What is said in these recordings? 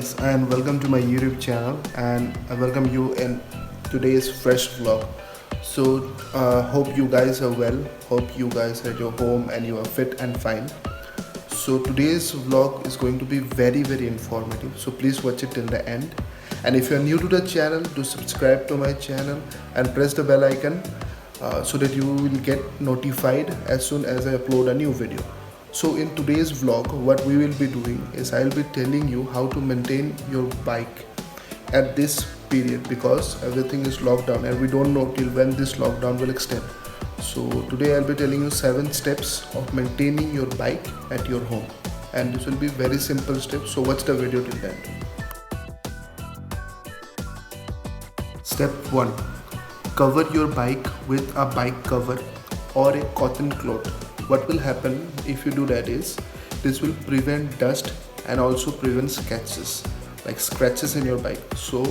friends, and welcome to my YouTube channel, and I welcome you in today's fresh vlog. So hope you guys are well, hope you guys are at your home and you are fit and fine. So today's vlog is going to be very informative, so please watch it till the end. And if you are new to the channel, do subscribe to my channel and press the bell icon so that you will get notified as soon as I upload a new video. So in today's vlog, what we will be doing is I'll be telling you how to maintain your bike at this period, because everything is locked down and we don't know till when this lockdown will extend. So today I'll be telling you 7 steps of maintaining your bike at your home, and this will be very simple steps, so watch the video till the end. Step 1. Cover your bike with a bike cover or a cotton cloth. What will happen if you do that is, this will prevent dust and also prevent scratches, like scratches in your bike. So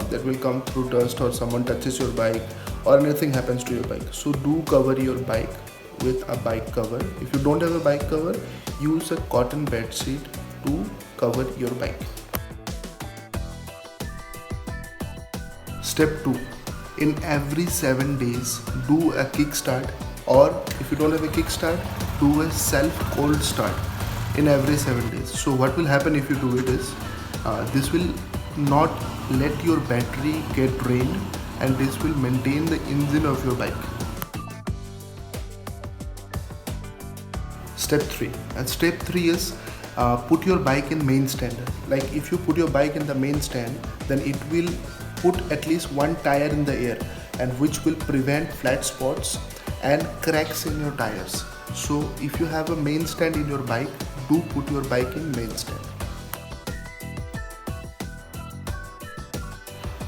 that will come through dust, or someone touches your bike, or anything happens to your bike. So do cover your bike with a bike cover. If you don't have a bike cover, use a cotton bed sheet to cover your bike. Step 2. In every 7 days, do a kickstart, or if you don't have a kickstart, do a self cold start in every 7 days. So what will happen if you do it is, this will not let your battery get drained, and this will maintain the engine of your bike. Step 3. And step 3 is put your bike in main stand. Like if you put your bike in the main stand, then it will put at least one tire in the air, and which will prevent flat spots and cracks in your tires. So if you have a main stand in your bike, do put your bike in main stand.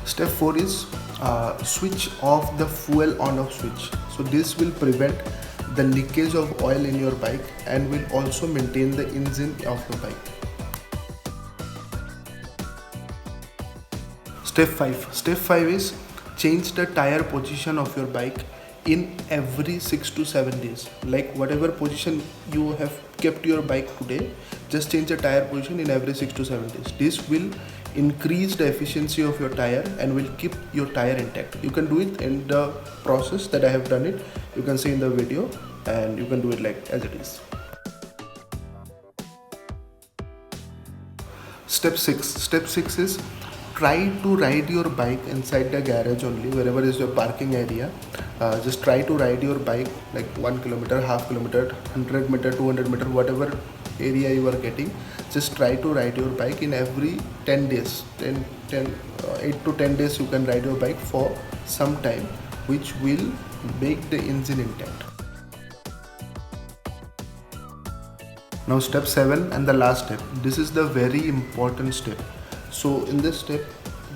Step 4 is switch off the fuel on off switch. So this will prevent the leakage of oil in your bike and will also maintain the engine of your bike. Step 5. Step 5 is change the tire position of your bike in every 6 to 7 days. Like whatever position you have kept your bike today, just change the tire position in every 6 to 7 days. This will increase the efficiency of your tire and will keep your tire intact. You can do it in the process that I have done it. You can see in the video, and you can do it like as it is. Step 6. Step 6 is try to ride your bike inside the garage only, wherever is your parking area. Just try to ride your bike like 1 kilometer, half kilometer, 100 meter, 200 meter, whatever area you are getting. Just try to ride your bike in every 10 days. 8 to 10 days you can ride your bike for some time, which will make the engine intact. Now step 7 and the last step. This is the very important step. So in this step,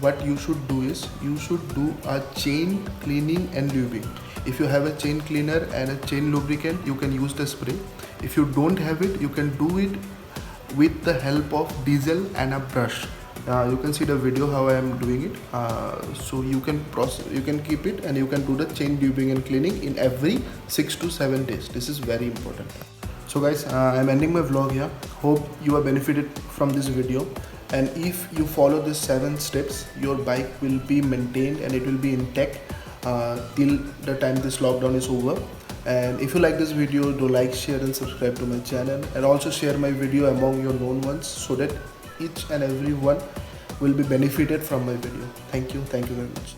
what you should do is, you should do a chain cleaning and lubing. If you have a chain cleaner and a chain lubricant, you can use the spray. If you don't have it, you can do it with the help of diesel and a brush. You can see the video how I am doing it. So you can keep it, and you can do the chain lubing and cleaning in every 6 to 7 days. This is very important. So guys, I'm ending my vlog here. Hope you are benefited from this video. And if you follow these 7 steps, your bike will be maintained and it will be intact till the time this lockdown is over. And if you like this video, do like, share and subscribe to my channel, and also share my video among your known ones, so that each and every one will be benefited from my video. Thank you very much.